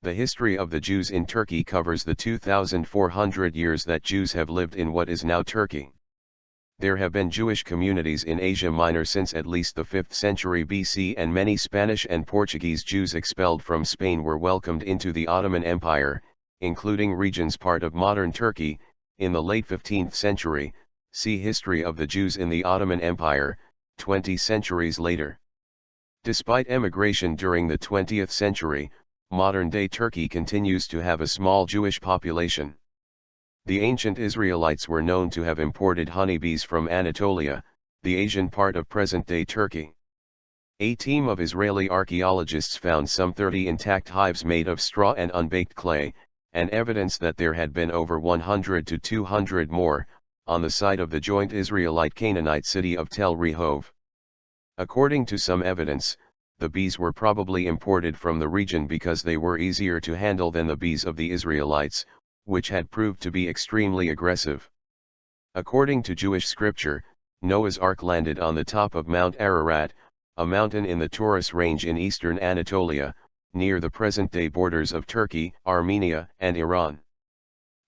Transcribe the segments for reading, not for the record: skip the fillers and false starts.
The history of the Jews in Turkey covers the 2,400 years that Jews have lived in what is now Turkey. There have been Jewish communities in Asia Minor since at least the 5th century BC, and many Spanish and Portuguese Jews expelled from Spain were welcomed into the Ottoman Empire, including regions part of modern Turkey, in the late 15th century. See History of the Jews in the Ottoman Empire, 20 centuries later. Despite emigration during the 20th century, modern-day Turkey continues to have a small Jewish population. The ancient Israelites were known to have imported honeybees from Anatolia, the Asian part of present-day Turkey. A team of Israeli archaeologists found some 30 intact hives made of straw and unbaked clay, and evidence that there had been over 100 to 200 more, on the site of the joint Israelite-Canaanite city of Tel Rehov. According to some evidence, the bees were probably imported from the region because they were easier to handle than the bees of the Israelites, which had proved to be extremely aggressive. According to Jewish scripture, Noah's Ark landed on the top of Mount Ararat, a mountain in the Taurus range in eastern Anatolia, near the present-day borders of Turkey, Armenia, and Iran.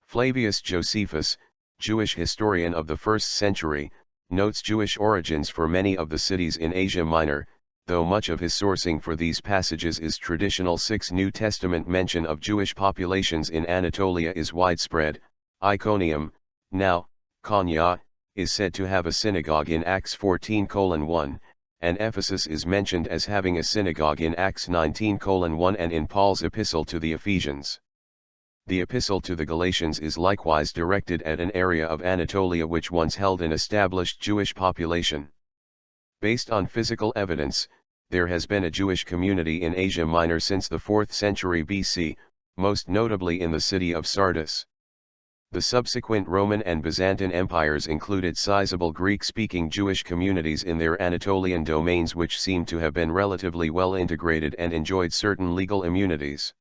Flavius Josephus, Jewish historian of the 1st century, notes Jewish origins for many of the cities in Asia Minor, though much of his sourcing for these passages is traditional 6 New Testament mention of Jewish populations in Anatolia is widespread. Iconium, now Konya, is said to have a synagogue in Acts 14:1, and Ephesus is mentioned as having a synagogue in Acts 19:1 and in Paul's epistle to the Ephesians. The epistle to the Galatians is likewise directed at an area of Anatolia which once held an established Jewish population. Based on physical evidence, there has been a Jewish community in Asia Minor since the 4th century BC, most notably in the city of Sardis. The subsequent Roman and Byzantine empires included sizable Greek-speaking Jewish communities in their Anatolian domains which seem to have been relatively well integrated and enjoyed certain legal immunities.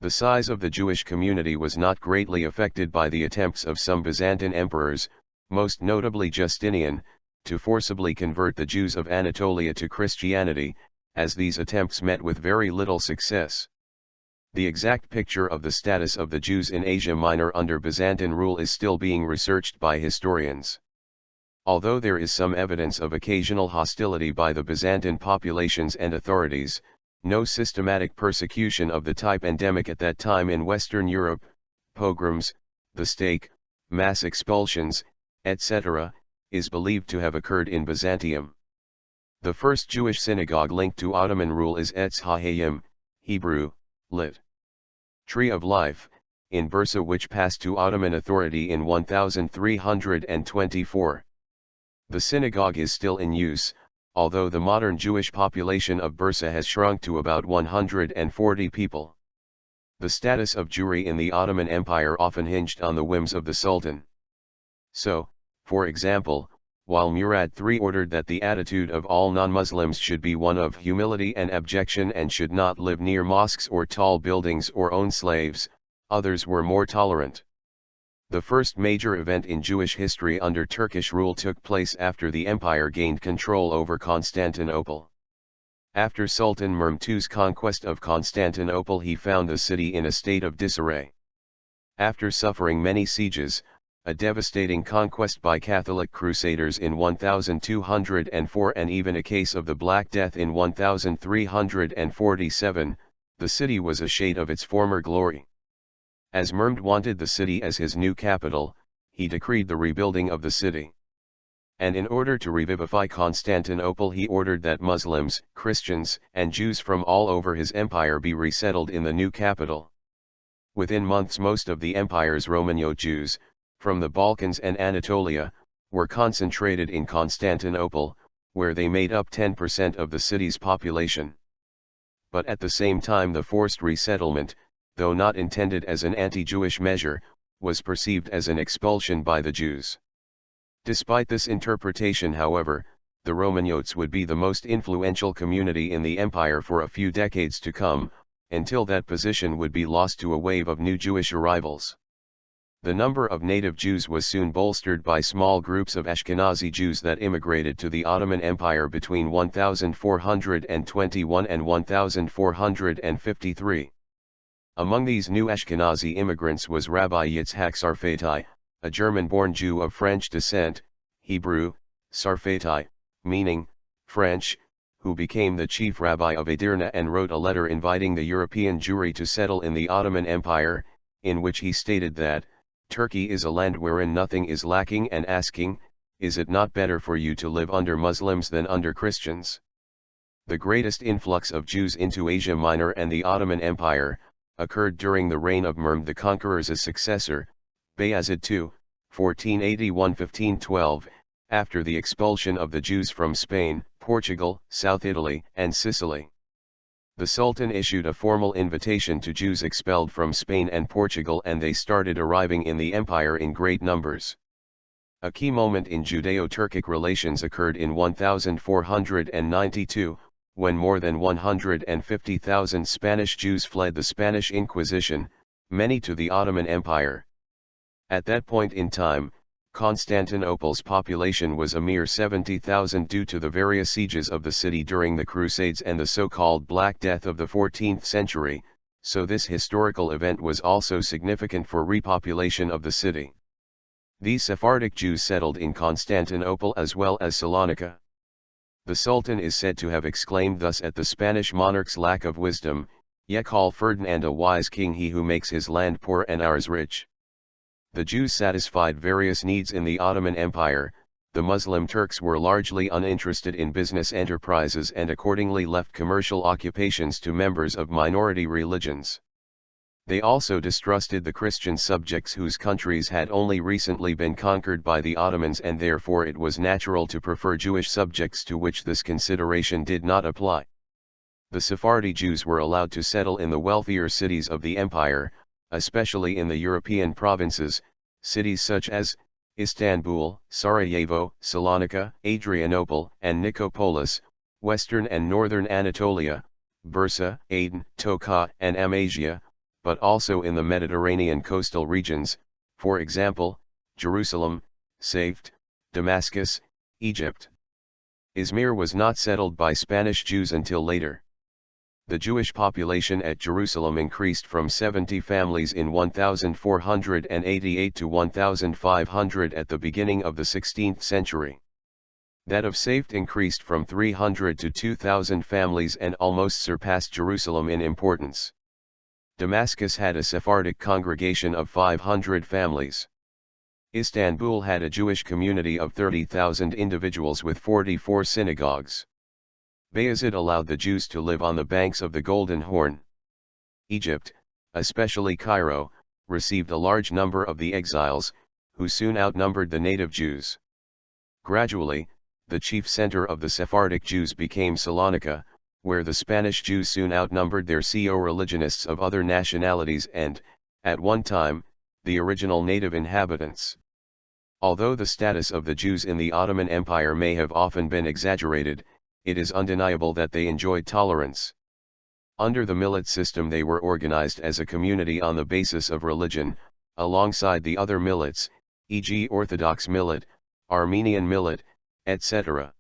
The size of the Jewish community was not greatly affected by the attempts of some Byzantine emperors, most notably Justinian, to forcibly convert the Jews of Anatolia to Christianity, as these attempts met with very little success. The exact picture of the status of the Jews in Asia Minor under Byzantine rule is still being researched by historians. Although there is some evidence of occasional hostility by the Byzantine populations and authorities, no systematic persecution of the type endemic at that time in Western Europe, pogroms, the stake, mass expulsions, etc., is believed to have occurred in Byzantium. The first Jewish synagogue linked to Ottoman rule is Etz HaHayim, Hebrew, lit. Tree of Life, in Bursa, which passed to Ottoman authority in 1324. The synagogue is still in use, although the modern Jewish population of Bursa has shrunk to about 140 people. The status of Jewry in the Ottoman Empire often hinged on the whims of the Sultan. So, for example, while Murad III ordered that the attitude of all non-Muslims should be one of humility and abjection and should not live near mosques or tall buildings or own slaves, others were more tolerant. The first major event in Jewish history under Turkish rule took place after the empire gained control over Constantinople. After Sultan Mehmed II's conquest of Constantinople, he found the city in a state of disarray. After suffering many sieges, a devastating conquest by Catholic Crusaders in 1204 and even a case of the Black Death in 1347, the city was a shade of its former glory. As Mehmed wanted the city as his new capital, he decreed the rebuilding of the city. And in order to revivify Constantinople, he ordered that Muslims, Christians, and Jews from all over his empire be resettled in the new capital. Within months most of the empire's Romaniote Jews, from the Balkans and Anatolia, were concentrated in Constantinople, where they made up 10% of the city's population. But at the same time the forced resettlement, though not intended as an anti-Jewish measure, was perceived as an expulsion by the Jews. Despite this interpretation, however, the Romaniotes would be the most influential community in the empire for a few decades to come, until that position would be lost to a wave of new Jewish arrivals. The number of native Jews was soon bolstered by small groups of Ashkenazi Jews that immigrated to the Ottoman Empire between 1421 and 1453. Among these new Ashkenazi immigrants was Rabbi Yitzhak Sarfati, a German-born Jew of French descent, Hebrew, Sarfati, meaning, French, who became the chief rabbi of Edirne and wrote a letter inviting the European Jewry to settle in the Ottoman Empire, in which he stated that, Turkey is a land wherein nothing is lacking, and asking, is it not better for you to live under Muslims than under Christians? The greatest influx of Jews into Asia Minor and the Ottoman Empire occurred during the reign of Mehmed the Conqueror's successor, Bayezid II, 1481–1512, after the expulsion of the Jews from Spain, Portugal, South Italy, and Sicily. The Sultan issued a formal invitation to Jews expelled from Spain and Portugal, and they started arriving in the empire in great numbers. A key moment in Judeo-Turkic relations occurred in 1492, when more than 150,000 Spanish Jews fled the Spanish Inquisition, many to the Ottoman Empire. At that point in time, Constantinople's population was a mere 70,000 due to the various sieges of the city during the Crusades and the so-called Black Death of the 14th century, so this historical event was also significant for repopulation of the city. These Sephardic Jews settled in Constantinople as well as Salonika. The Sultan is said to have exclaimed thus at the Spanish monarch's lack of wisdom, "Ye call Ferdinand a wise king, he who makes his land poor and ours rich." The Jews satisfied various needs in the Ottoman Empire. The Muslim Turks were largely uninterested in business enterprises and accordingly left commercial occupations to members of minority religions. They also distrusted the Christian subjects whose countries had only recently been conquered by the Ottomans, and therefore it was natural to prefer Jewish subjects to which this consideration did not apply. The Sephardi Jews were allowed to settle in the wealthier cities of the empire, especially in the European provinces, cities such as Istanbul, Sarajevo, Salonika, Adrianople, and Nicopolis, western and northern Anatolia, Bursa, Aden, Toqa, and Amasia, but also in the Mediterranean coastal regions, for example, Jerusalem, Safed, Damascus, Egypt. Izmir was not settled by Spanish Jews until later. The Jewish population at Jerusalem increased from 70 families in 1488 to 1,500 at the beginning of the 16th century. That of Safed increased from 300 to 2,000 families and almost surpassed Jerusalem in importance. Damascus had a Sephardic congregation of 500 families. Istanbul had a Jewish community of 30,000 individuals with 44 synagogues. Bayezid allowed the Jews to live on the banks of the Golden Horn. Egypt, especially Cairo, received a large number of the exiles, who soon outnumbered the native Jews. Gradually, the chief center of the Sephardic Jews became Salonika, where the Spanish Jews soon outnumbered their co-religionists of other nationalities and, at one time, the original native inhabitants. Although the status of the Jews in the Ottoman Empire may have often been exaggerated, it is undeniable that they enjoyed tolerance. Under the millet system they were organized as a community on the basis of religion, alongside the other millets, e.g. Orthodox millet, Armenian millet, etc.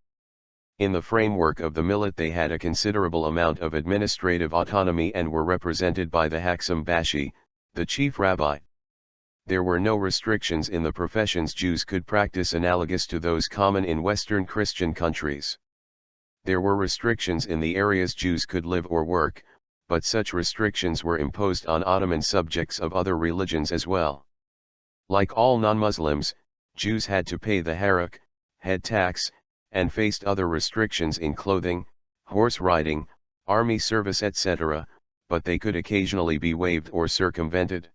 In the framework of the millet they had a considerable amount of administrative autonomy and were represented by the Haksam Bashi, the chief rabbi. There were no restrictions in the professions Jews could practice analogous to those common in Western Christian countries. There were restrictions in the areas Jews could live or work, but such restrictions were imposed on Ottoman subjects of other religions as well. Like all non-Muslims, Jews had to pay the haruk, head tax, and faced other restrictions in clothing, horse riding, army service etc., but they could occasionally be waived or circumvented.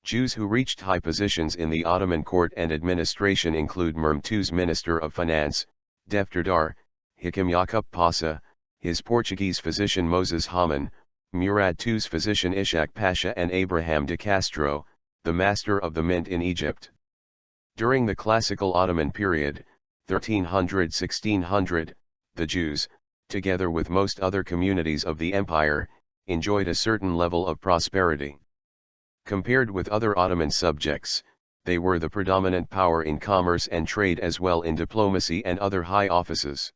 Jews who reached high positions in the Ottoman court and administration include Mehmed II's Minister of Finance, Defterdar, Hakim Yakup Pasha, his Portuguese physician Moses Haman, Murad II's physician Ishak Pasha, and Abraham de Castro, the master of the mint in Egypt. During the classical Ottoman period, 1300–1600, the Jews, together with most other communities of the empire, enjoyed a certain level of prosperity. Compared with other Ottoman subjects, they were the predominant power in commerce and trade as well in diplomacy and other high offices.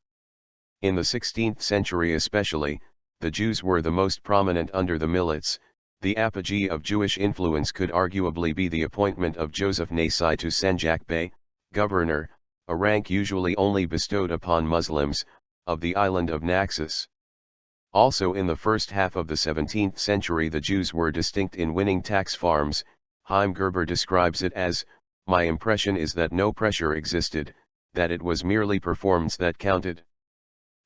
In the 16th century especially, the Jews were the most prominent under the millets, The apogee of Jewish influence could arguably be the appointment of Joseph Nasai to Senjak Bey, governor, a rank usually only bestowed upon Muslims, of the island of Naxos. Also in the first half of the 17th century the Jews were distinct in winning tax farms. Chaim Gerber describes it as, "My impression is that no pressure existed, that it was merely performance that counted."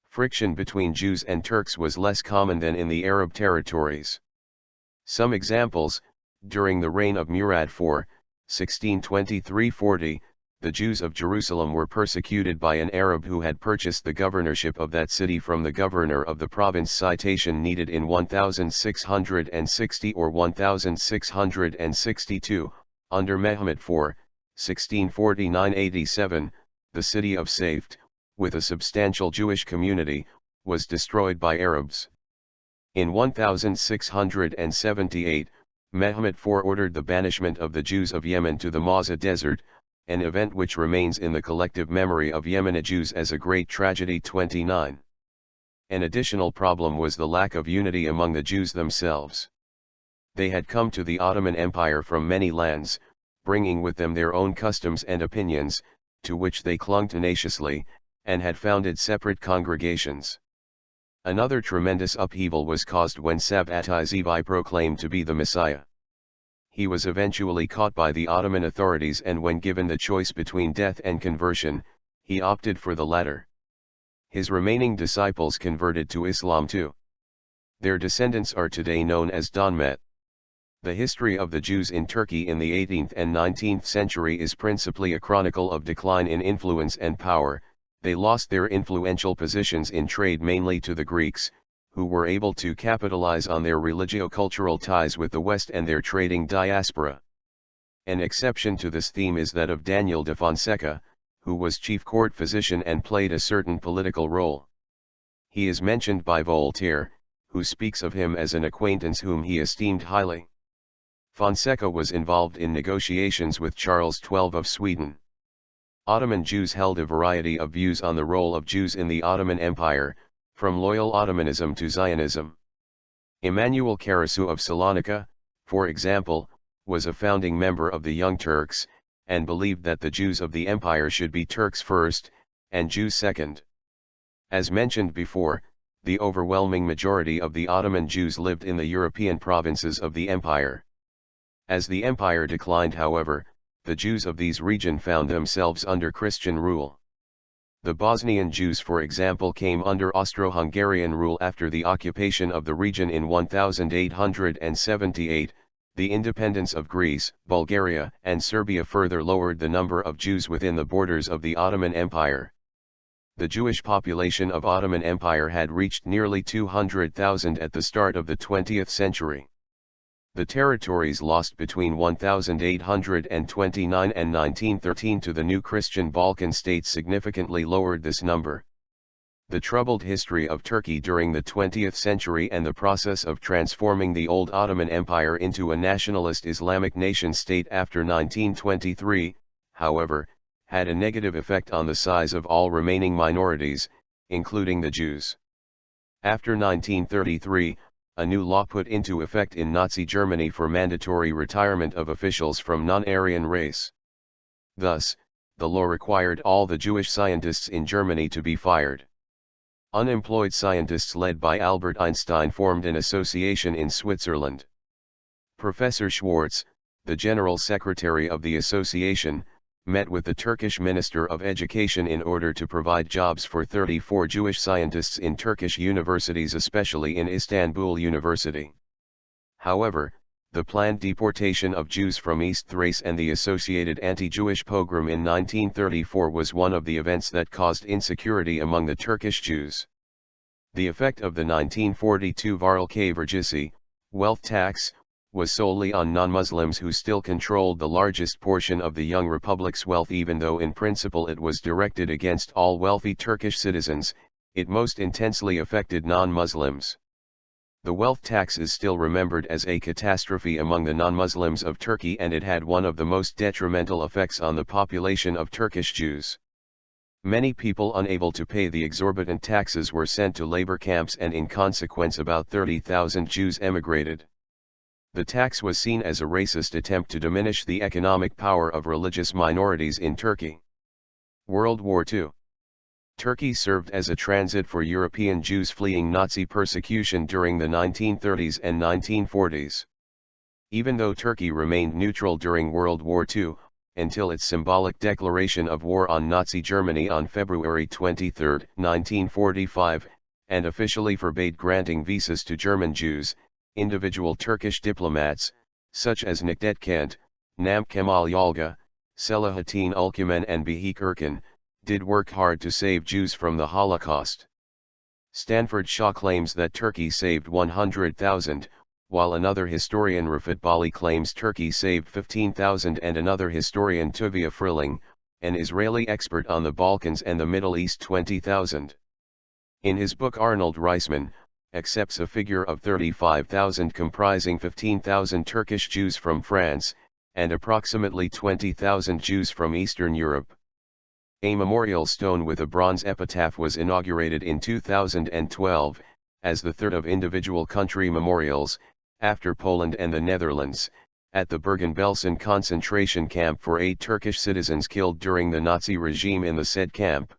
Friction between Jews and Turks was less common than in the Arab territories. Some examples: during the reign of Murad IV, 1623–40, the Jews of Jerusalem were persecuted by an Arab who had purchased the governorship of that city from the governor of the province. Citation needed in 1660 or 1662, under Mehmed IV, 1649–87, the city of Safed, with a substantial Jewish community, was destroyed by Arabs. In 1678, Mehmed IV ordered the banishment of the Jews of Yemen to the Mawza Desert, an event which remains in the collective memory of Yemeni Jews as a great tragedy. 29. An additional problem was the lack of unity among the Jews themselves. They had come to the Ottoman Empire from many lands, bringing with them their own customs and opinions, to which they clung tenaciously, and had founded separate congregations. Another tremendous upheaval was caused when Sabbatai Zevi proclaimed to be the Messiah. He was eventually caught by the Ottoman authorities, and when given the choice between death and conversion, he opted for the latter. His remaining disciples converted to Islam too. Their descendants are today known as Donmet. The history of the Jews in Turkey in the 18th and 19th century is principally a chronicle of decline in influence and power. They lost their influential positions in trade mainly to the Greeks, who were able to capitalize on their religio-cultural ties with the West and their trading diaspora. An exception to this theme is that of Daniel de Fonseca, who was chief court physician and played a certain political role. He is mentioned by Voltaire, who speaks of him as an acquaintance whom he esteemed highly. Fonseca was involved in negotiations with Charles XII of Sweden. Ottoman Jews held a variety of views on the role of Jews in the Ottoman Empire, from loyal Ottomanism to Zionism. Emanuel Karasu of Salonika, for example, was a founding member of the Young Turks, and believed that the Jews of the empire should be Turks first, and Jews second. As mentioned before, the overwhelming majority of the Ottoman Jews lived in the European provinces of the empire. As the empire declined, however, the Jews of these regions found themselves under Christian rule. The Bosnian Jews, for example, came under Austro-Hungarian rule after the occupation of the region in 1878. The independence of Greece, Bulgaria, and Serbia further lowered the number of Jews within the borders of the Ottoman Empire. The Jewish population of Ottoman Empire had reached nearly 200,000 at the start of the 20th century. The territories lost between 1829 and 1913 to the new Christian Balkan states significantly lowered this number. The troubled history of Turkey during the 20th century and the process of transforming the old Ottoman Empire into a nationalist Islamic nation-state after 1923, however, had a negative effect on the size of all remaining minorities, including the Jews. After 1933, a new law put into effect in Nazi Germany for mandatory retirement of officials from non-Aryan race. Thus, the law required all the Jewish scientists in Germany to be fired. Unemployed scientists led by Albert Einstein formed an association in Switzerland. Professor Schwartz, the general secretary of the association, met with the Turkish Minister of Education in order to provide jobs for 34 Jewish scientists in Turkish universities, especially in Istanbul University. However, the planned deportation of Jews from East Thrace and the associated anti-Jewish pogrom in 1934 was one of the events that caused insecurity among the Turkish Jews. The effect of the 1942 Varlık vergisi, wealth tax, was solely on non-Muslims, who still controlled the largest portion of the young republic's wealth. Even though in principle it was directed against all wealthy Turkish citizens, it most intensely affected non-Muslims. The wealth tax is still remembered as a catastrophe among the non-Muslims of Turkey, and it had one of the most detrimental effects on the population of Turkish Jews. Many people unable to pay the exorbitant taxes were sent to labor camps, and in consequence about 30,000 Jews emigrated. The tax was seen as a racist attempt to diminish the economic power of religious minorities in Turkey. World War II. Turkey served as a transit for European Jews fleeing Nazi persecution during the 1930s and 1940s. Even though Turkey remained neutral during World War II, until its symbolic declaration of war on Nazi Germany on February 23, 1945, and officially forbade granting visas to German Jews, individual Turkish diplomats, such as Necdet Kent, Namık Kemal Yalga, Selahattin Ülkümen and Behik Erkan, did work hard to save Jews from the Holocaust. Stanford Shaw claims that Turkey saved 100,000, while another historian Rafat Bali claims Turkey saved 15,000 and another historian Tuvia Frilling, an Israeli expert on the Balkans and the Middle East 20,000. In his book Arnold Reisman accepts a figure of 35,000 comprising 15,000 Turkish Jews from France, and approximately 20,000 Jews from Eastern Europe. A memorial stone with a bronze epitaph was inaugurated in 2012, as the third of individual country memorials, after Poland and the Netherlands, at the Bergen-Belsen concentration camp for 8 Turkish citizens killed during the Nazi regime in the said camp.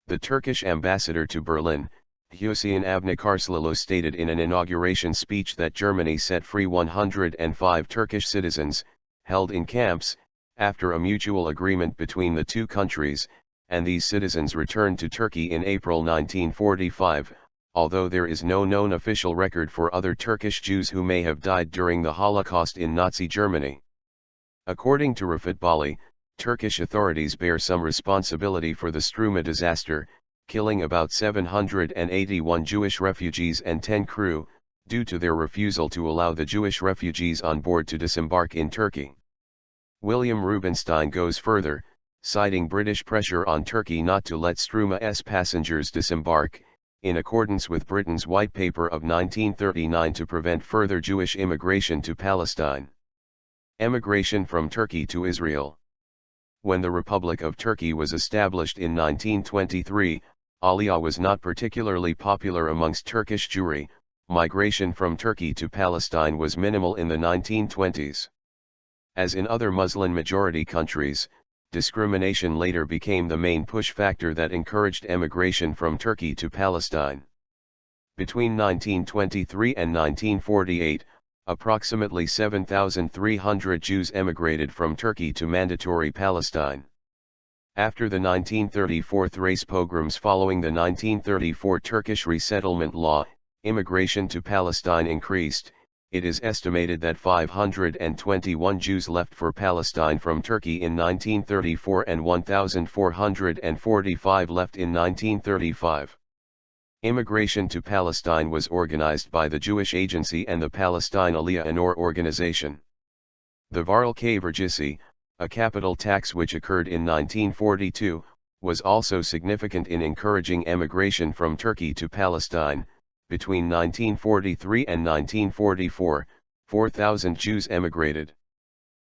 The Turkish ambassador to Berlin, Hüseyin Avni Karslıoğlu stated in an inauguration speech that Germany set free 105 Turkish citizens, held in camps, after a mutual agreement between the two countries, and these citizens returned to Turkey in April 1945, although there is no known official record for other Turkish Jews who may have died during the Holocaust in Nazi Germany. According to Rafat Bali, Turkish authorities bear some responsibility for the Struma disaster, killing about 781 Jewish refugees and 10 crew, due to their refusal to allow the Jewish refugees on board to disembark in Turkey. William Rubinstein goes further, citing British pressure on Turkey not to let Struma's passengers disembark, in accordance with Britain's White Paper of 1939 to prevent further Jewish immigration to Palestine. Emigration from Turkey to Israel. When the Republic of Turkey was established in 1923, Aliyah was not particularly popular amongst Turkish Jewry. Migration from Turkey to Palestine was minimal in the 1920s. As in other Muslim-majority countries, discrimination later became the main push factor that encouraged emigration from Turkey to Palestine. Between 1923 and 1948, approximately 7,300 Jews emigrated from Turkey to Mandatory Palestine. After the 1934 Thrace pogroms following the 1934 Turkish resettlement law, immigration to Palestine increased. It is estimated that 521 Jews left for Palestine from Turkey in 1934 and 1,445 left in 1935. Immigration to Palestine was organized by the Jewish Agency and the Palestine Aliyah Anor organization. The Varlık Vergisi, a capital tax which occurred in 1942, was also significant in encouraging emigration from Turkey to Palestine. Between 1943 and 1944, 4,000 Jews emigrated.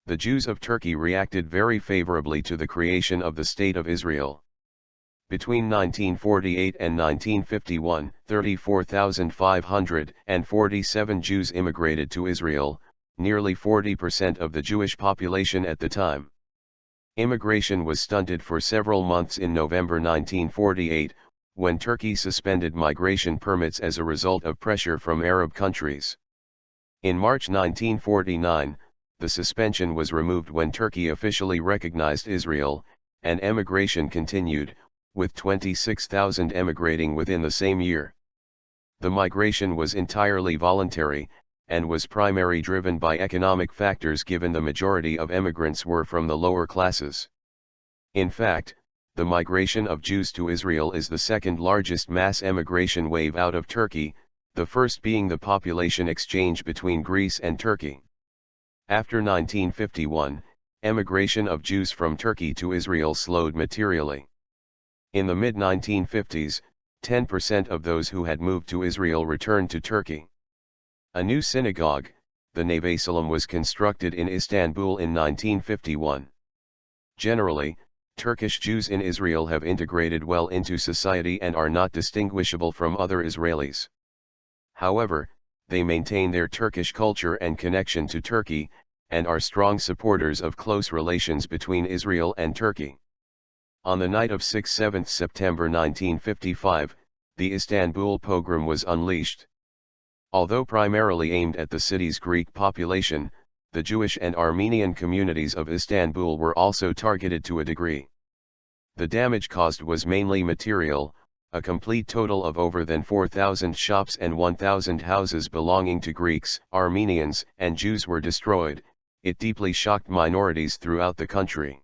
The Jews of Turkey reacted very favorably to the creation of the State of Israel. Between 1948 and 1951, 34,547 Jews immigrated to Israel, nearly 40% of the Jewish population at the time. Immigration was stunted for several months in November 1948, when Turkey suspended migration permits as a result of pressure from Arab countries. In March 1949, the suspension was removed when Turkey officially recognized Israel, and emigration continued, with 26,000 emigrating within the same year. The migration was entirely voluntary, and was primarily driven by economic factors given the majority of emigrants were from the lower classes. In fact, the migration of Jews to Israel is the second largest mass emigration wave out of Turkey, the first being the population exchange between Greece and Turkey. After 1951, emigration of Jews from Turkey to Israel slowed materially. In the mid-1950s, 10% of those who had moved to Israel returned to Turkey. A new synagogue, the Neve Salam, was constructed in Istanbul in 1951. Generally, Turkish Jews in Israel have integrated well into society and are not distinguishable from other Israelis. However, they maintain their Turkish culture and connection to Turkey, and are strong supporters of close relations between Israel and Turkey. On the night of 6-7 September 1955, the Istanbul pogrom was unleashed. Although primarily aimed at the city's Greek population, the Jewish and Armenian communities of Istanbul were also targeted to a degree. The damage caused was mainly material. A complete total of over than 4,000 shops and 1,000 houses belonging to Greeks, Armenians, and Jews were destroyed. It deeply shocked minorities throughout the country.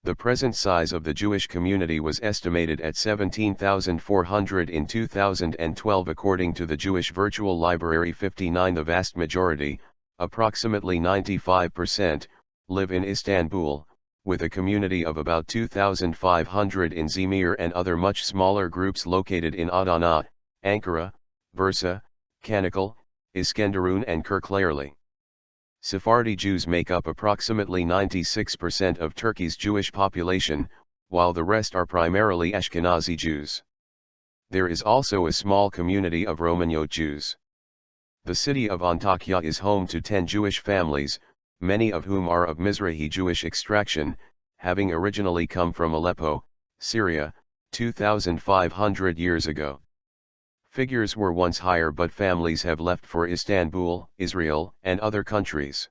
The present size of the Jewish community was estimated at 17,400 in 2012 according to the Jewish Virtual Library. 59. The vast majority, approximately 95%, live in Istanbul, with a community of about 2,500 in Izmir and other much smaller groups located in Adana, Ankara, Bursa, Çanakkale, Iskenderun and Kirklareli. Sephardi Jews make up approximately 96% of Turkey's Jewish population, while the rest are primarily Ashkenazi Jews. There is also a small community of Romaniote Jews. The city of Antakya is home to 10 Jewish families, many of whom are of Mizrahi Jewish extraction, having originally come from Aleppo, Syria, 2,500 years ago. Figures were once higher, but families have left for Istanbul, Israel, and other countries.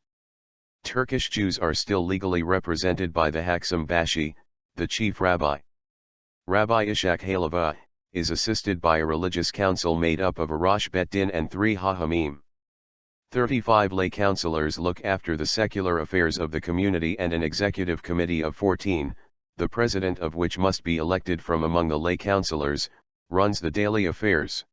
Turkish Jews are still legally represented by the Haksam Bashi, the chief rabbi. Rabbi Ishak Halava is assisted by a religious council made up of a Rosh Bet Din and 3 Hachamim. 35 lay counselors look after the secular affairs of the community and an executive committee of 14, the president of which must be elected from among the lay counselors, runs the daily affairs.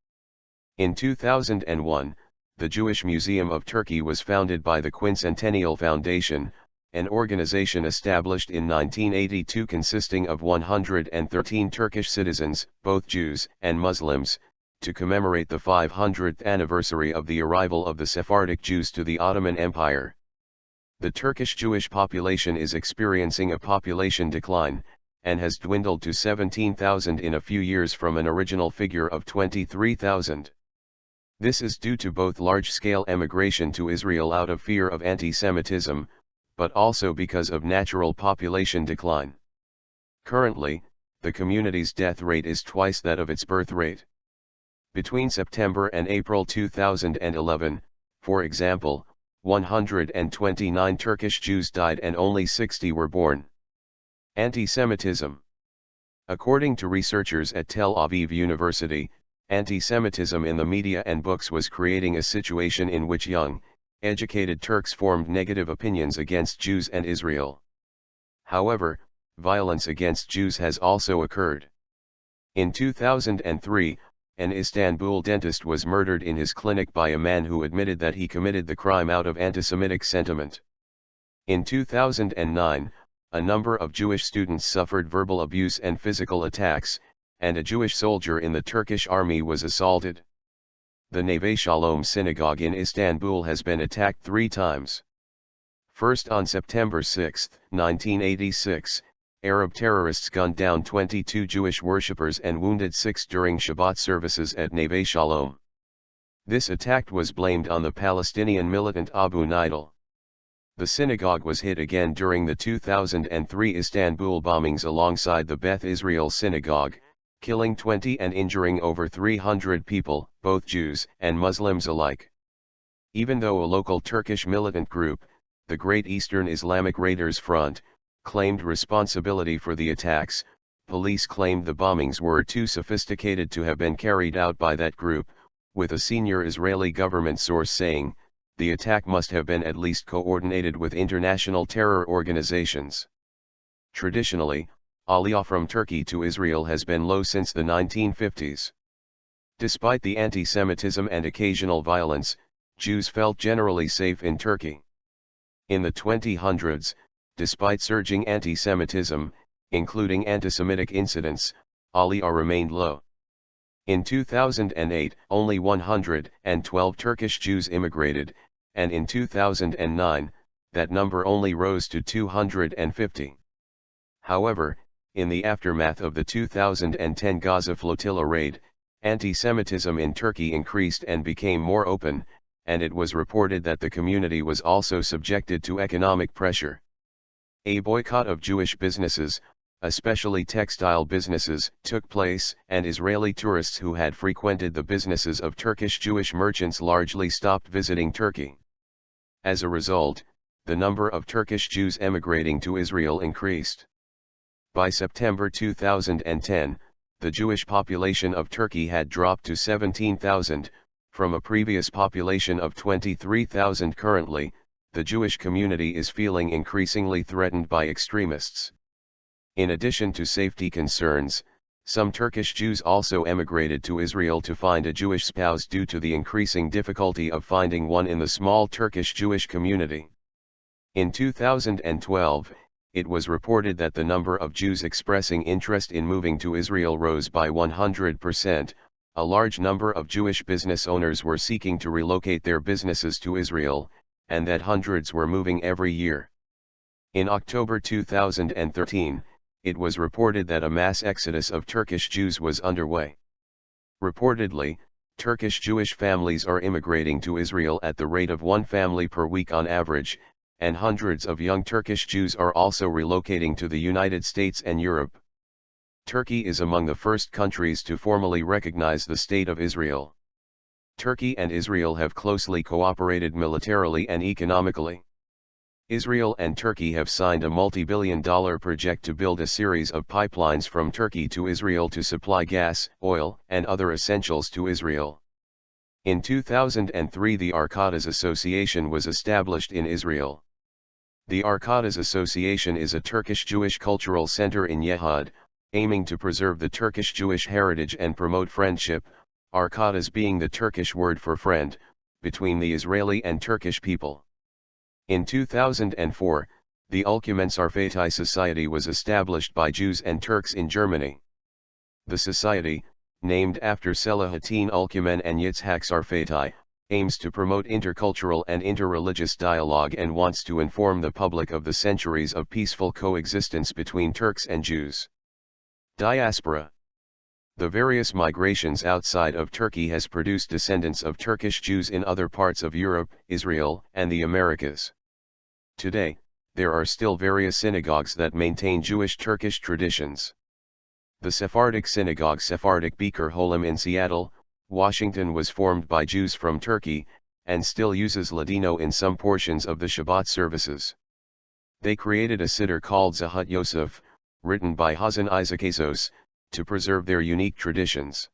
In 2001, the Jewish Museum of Turkey was founded by the Quincentennial Foundation, an organization established in 1982 consisting of 113 Turkish citizens, both Jews and Muslims, to commemorate the 500th anniversary of the arrival of the Sephardic Jews to the Ottoman Empire. The Turkish Jewish population is experiencing a population decline, and has dwindled to 17,000 in a few years from an original figure of 23,000. This is due to both large-scale emigration to Israel out of fear of anti-Semitism, but also because of natural population decline. Currently, the community's death rate is twice that of its birth rate. Between September and April 2011, for example, 129 Turkish Jews died and only 60 were born. Anti-Semitism. According to researchers at Tel Aviv University, anti-Semitism in the media and books was creating a situation in which young, educated Turks formed negative opinions against Jews and Israel. However, violence against Jews has also occurred. In 2003, an Istanbul dentist was murdered in his clinic by a man who admitted that he committed the crime out of anti-Semitic sentiment. In 2009, a number of Jewish students suffered verbal abuse and physical attacks, and a Jewish soldier in the Turkish army was assaulted. The Neve Shalom synagogue in Istanbul has been attacked 3 times. First on September 6, 1986, Arab terrorists gunned down 22 Jewish worshippers and wounded 6 during Shabbat services at Neve Shalom. This attack was blamed on the Palestinian militant Abu Nidal. The synagogue was hit again during the 2003 Istanbul bombings alongside the Beth Israel synagogue, killing 20 and injuring over 300 people, both Jews and Muslims alike. Even though a local Turkish militant group, the Great Eastern Islamic Raiders Front, claimed responsibility for the attacks, police claimed the bombings were too sophisticated to have been carried out by that group, with a senior Israeli government source saying, the attack must have been at least coordinated with international terror organizations. Traditionally, Aliyah from Turkey to Israel has been low since the 1950s. Despite the anti-Semitism and occasional violence, Jews felt generally safe in Turkey. In the 2000s, despite surging anti-Semitism, including anti-Semitic incidents, Aliyah remained low. In 2008, only 112 Turkish Jews immigrated, and in 2009, that number only rose to 250. However, in the aftermath of the 2010 Gaza flotilla raid, Anti-Semitism in Turkey increased and became more open, and it was reported that the community was also subjected to economic pressure. A boycott of Jewish businesses, especially textile businesses, took place, and Israeli tourists who had frequented the businesses of Turkish Jewish merchants largely stopped visiting Turkey. As a result, the number of Turkish Jews emigrating to Israel increased. By September 2010, the Jewish population of Turkey had dropped to 17,000, from a previous population of 23,000. Currently, the Jewish community is feeling increasingly threatened by extremists. In addition to safety concerns, some Turkish Jews also emigrated to Israel to find a Jewish spouse due to the increasing difficulty of finding one in the small Turkish Jewish community. In 2012, it was reported that the number of Jews expressing interest in moving to Israel rose by 100%. A large number of Jewish business owners were seeking to relocate their businesses to Israel, and that hundreds were moving every year. In October 2013, it was reported that a mass exodus of Turkish Jews was underway. Reportedly, Turkish Jewish families are immigrating to Israel at the rate of one family per week on average, and hundreds of young Turkish Jews are also relocating to the United States and Europe. Turkey is among the first countries to formally recognize the State of Israel. Turkey and Israel have closely cooperated militarily and economically. Israel and Turkey have signed a multi-billion-dollar project to build a series of pipelines from Turkey to Israel to supply gas, oil, and other essentials to Israel. In 2003, the Arkadas Association was established in Israel. The Arkadas Association is a Turkish Jewish cultural center in Yehud, aiming to preserve the Turkish Jewish heritage and promote friendship, Arkadas being the Turkish word for friend, between the Israeli and Turkish people. In 2004, the Ülkümen Sarfati Society was established by Jews and Turks in Germany. The society, named after Selahattin Ülkümen and Yitzhak Sarfati, aims to promote intercultural and interreligious dialogue and wants to inform the public of the centuries of peaceful coexistence between Turks and Jews. Diaspora. The various migrations outside of Turkey has produced descendants of Turkish Jews in other parts of Europe, Israel, and the Americas. Today, there are still various synagogues that maintain Jewish Turkish traditions. The Sephardic synagogue Sephardic Beker Holim in Seattle, Washington was formed by Jews from Turkey, and still uses Ladino in some portions of the Shabbat services. They created a siddur called Zahut Yosef, written by Hazan Isaacasos, to preserve their unique traditions.